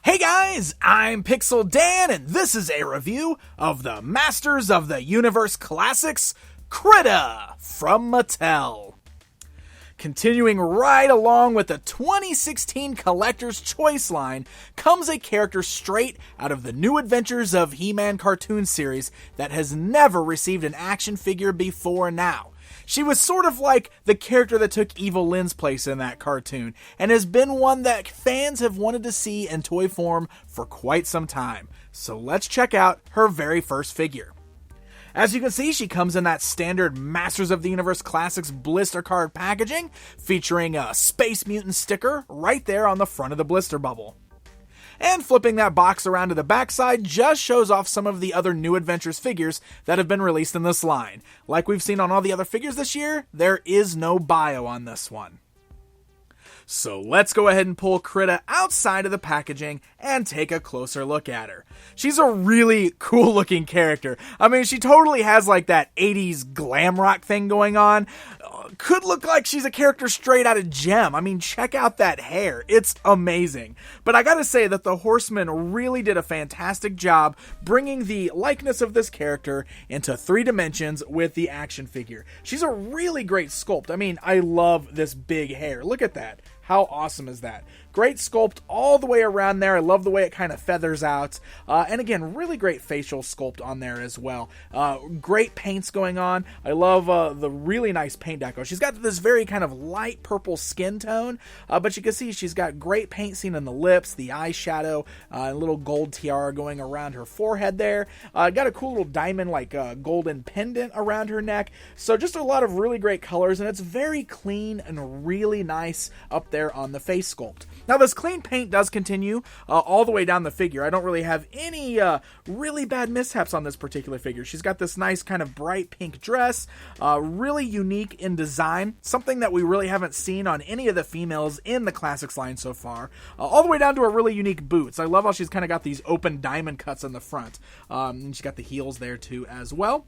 Hey guys, I'm Pixel Dan, and this is a review of the Masters of the Universe Classics Crita from Mattel. Continuing right along with the 2016 Collector's Choice line comes a character straight out of the New Adventures of He-Man cartoon series that has never received an action figure before now. She was sort of like the character that took Evil Lynn's place in that cartoon, and has been one that fans have wanted to see in toy form for quite some time. So let's check out her very first figure. As you can see, she comes in that standard Masters of the Universe Classics blister card packaging, featuring a Space Mutant sticker right there on the front of the blister bubble. And flipping that box around to the backside just shows off some of the other New Adventures figures that have been released in this line. Like we've seen on all the other figures this year, there is no bio on this one. So let's go ahead and pull Crita outside of the packaging and take a closer look at her. She's a really cool looking character. I mean, she totally has like that 80s glam rock thing going on. Could look like she's a character straight out of Gem. I mean, check out that hair. It's amazing. But I gotta say that the Horsemen really did a fantastic job bringing the likeness of this character into 3 dimensions with the action figure. She's a really great sculpt. I mean, I love this big hair. Look at that. How awesome is that? Great sculpt all the way around there. I love the way it kind of feathers out. And again, really great facial sculpt on there as well. Great paints going on. I love the really nice paint deco. She's got this very kind of light purple skin tone, but you can see she's got great paint seen in the lips, the eyeshadow, a little gold tiara going around her forehead there. Got a cool little diamond like golden pendant around her neck. So just a lot of really great colors, and it's very clean and really nice up there on the face sculpt. Now, this clean paint does continue all the way down the figure. I don't really have any really bad mishaps on this particular figure. She's got this nice kind of bright pink dress, really unique in design, something that we really haven't seen on any of the females in the Classics line so far, all the way down to her really unique boots. I love how she's kind of got these open diamond cuts on the front, and she's got the heels there too as well.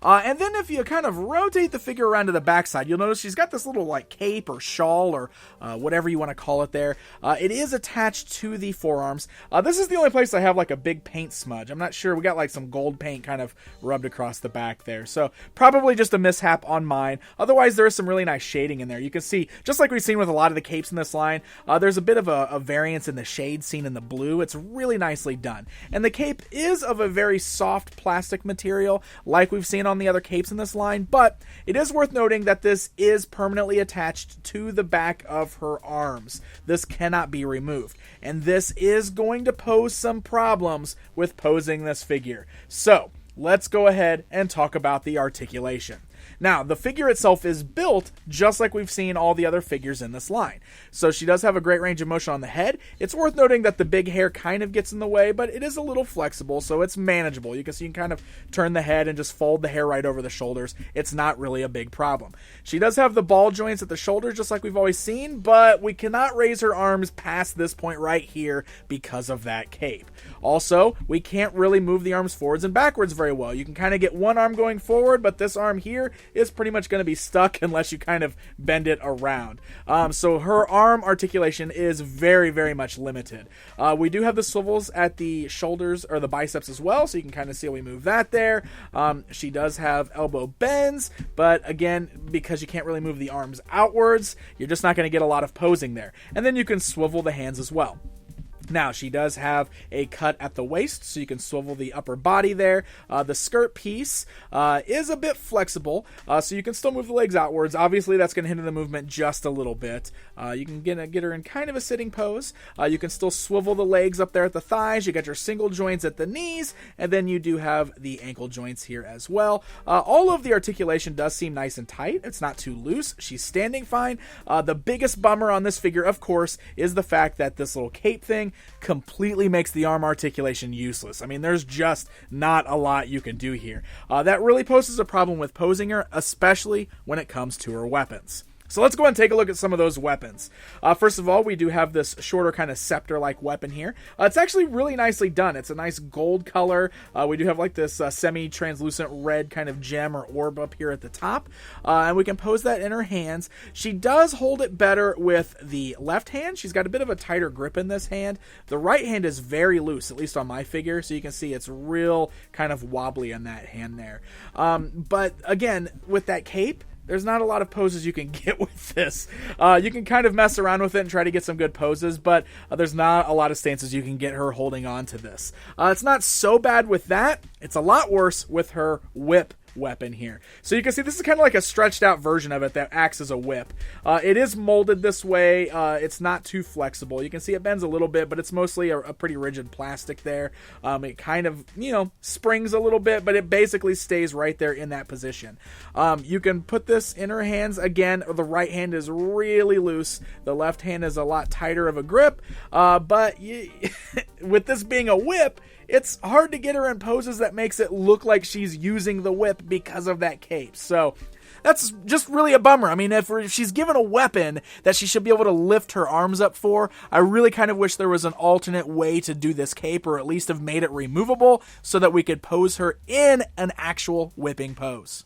And then if you kind of rotate the figure around to the backside, you'll notice she's got this little like cape or shawl or whatever you want to call it there. It is attached to the forearms. This is the only place I have like a big paint smudge. I'm not sure. We got like some gold paint kind of rubbed across the back there. So probably just a mishap on mine. Otherwise, there is some really nice shading in there. You can see, just like we've seen with a lot of the capes in this line, there's a bit of a variance in the shade seen in the blue. It's really nicely done. And the cape is of a very soft plastic material, like we've seen on the other capes in this line, but it is worth noting that this is permanently attached to the back of her arms. This cannot be removed, and this is going to pose some problems with posing this figure. So let's go ahead and talk about the articulation. Now, the figure itself is built just like we've seen all the other figures in this line. So she does have a great range of motion on the head. It's worth noting that the big hair kind of gets in the way, but it is a little flexible, so it's manageable. You can kind of turn the head and just fold the hair right over the shoulders. It's not really a big problem. She does have the ball joints at the shoulders just like we've always seen, but we cannot raise her arms past this point right here because of that cape. Also, we can't really move the arms forwards and backwards very well. You can kind of get one arm going forward, but this arm here is pretty much going to be stuck unless you kind of bend it around. So her arm articulation is very, very much limited. We do have the swivels at the shoulders or the biceps as well, so you can kind of see how we move that there. She does have elbow bends, but again, because you can't really move the arms outwards, you're just not going to get a lot of posing there. And then you can swivel the hands as well. Now, she does have a cut at the waist, so you can swivel the upper body there. The skirt piece is a bit flexible, so you can still move the legs outwards. Obviously, that's going to hinder the movement just a little bit. You can get her in kind of a sitting pose. You can still swivel the legs up there at the thighs. You got your single joints at the knees, and then you do have the ankle joints here as well. All of the articulation does seem nice and tight. It's not too loose. She's standing fine. The biggest bummer on this figure, of course, is the fact that this little cape thing completely makes the arm articulation useless. I mean, there's just not a lot you can do here. That really poses a problem with posing her, especially when it comes to her weapons. So let's go ahead and take a look at some of those weapons. First of all, we do have this shorter kind of scepter-like weapon here. It's actually really nicely done. It's a nice gold color. We do have like this semi-translucent red kind of gem or orb up here at the top. And we can pose that in her hands. She does hold it better with the left hand. She's got a bit of a tighter grip in this hand. The right hand is very loose, at least on my figure. So you can see it's real kind of wobbly in that hand there. But again, with that cape, there's not a lot of poses you can get with this. You can kind of mess around with it and try to get some good poses, but there's not a lot of stances you can get her holding on to this. It's not so bad with that. It's a lot worse with her whip weapon here. So you can see this is kind of like a stretched out version of it that acts as a whip. It is molded this way. It's not too flexible. You can see it bends a little bit, but it's mostly a pretty rigid plastic there. It kind of, springs a little bit, but it basically stays right there in that position. You can put this in her hands. Again, the right hand is really loose. The left hand is a lot tighter of a grip. But with this being a whip, it's hard to get her in poses that makes it look like she's using the whip because of that cape. So that's just really a bummer. I mean, if she's given a weapon that she should be able to lift her arms up for, I really kind of wish there was an alternate way to do this cape, or at least have made it removable so that we could pose her in an actual whipping pose.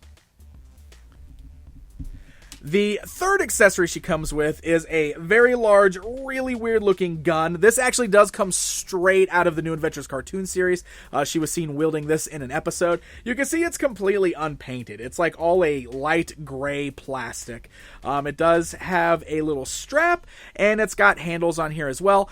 The third accessory she comes with is a very large, really weird looking gun. This actually does come straight out of the New Adventures cartoon series. She was seen wielding this in an episode. You can see it's completely unpainted. It's like all a light gray plastic. It does have a little strap, and it's got handles on here as well.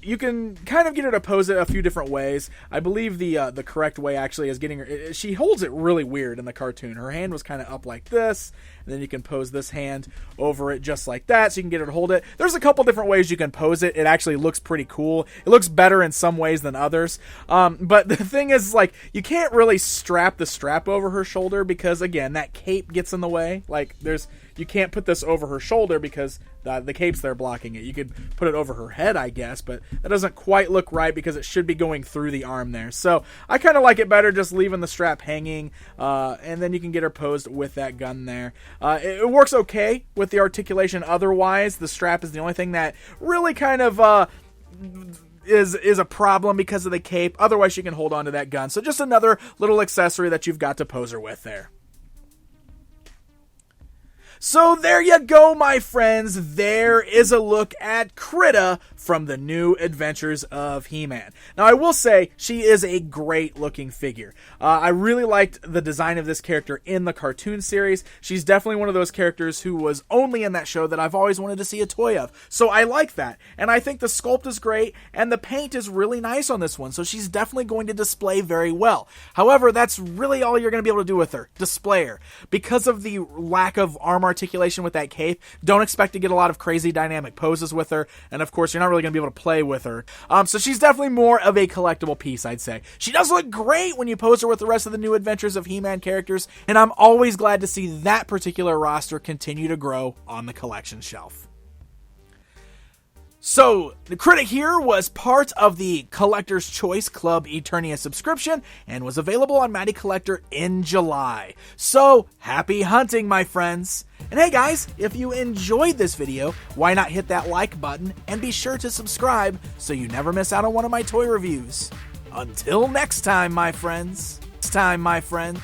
You can kind of get her to pose it a few different ways. I believe the correct way actually is getting her... She holds it really weird in the cartoon. Her hand was kind of up like this, and then you can pose this hand over it just like that, so you can get her to hold it. There's a couple different ways you can pose it. It actually looks pretty cool. It looks better in some ways than others. But the thing is, like, you can't really strap the strap over her shoulder because, again, that cape gets in the way. Like, you can't put this over her shoulder because the cape's there blocking it. You could put it over her head, I guess, but that doesn't quite look right because it should be going through the arm there. So I kind of like it better just leaving the strap hanging, and then you can get her posed with that gun there. It works okay with the articulation otherwise. The strap is the only thing that really kind of is a problem because of the cape. Otherwise, you can hold on to that gun. So just another little accessory that you've got to pose her with there. So there you go, my friends. There is a look at Crita from the New Adventures of He-Man. Now, I will say, she is a great-looking figure. I really liked the design of this character in the cartoon series. She's definitely one of those characters who was only in that show that I've always wanted to see a toy of. So I like that. And I think the sculpt is great, and the paint is really nice on this one. So she's definitely going to display very well. However, that's really all you're going to be able to do with her. Display her. Because of the lack of arm articulation with that cape, don't expect to get a lot of crazy dynamic poses with her, and of course you're not really going to be able to play with her. So she's definitely more of a collectible piece, I'd say. She does look great when you pose her with the rest of the New Adventures of He-Man characters, and I'm always glad to see that particular roster continue to grow on the collection shelf. So, the Crita here was part of the Collector's Choice Club Eternia subscription and was available on Matty Collector in July. So, happy hunting, my friends! And hey guys, if you enjoyed this video, why not hit that like button and be sure to subscribe so you never miss out on one of my toy reviews. Until next time, my friends. Next time, my friend.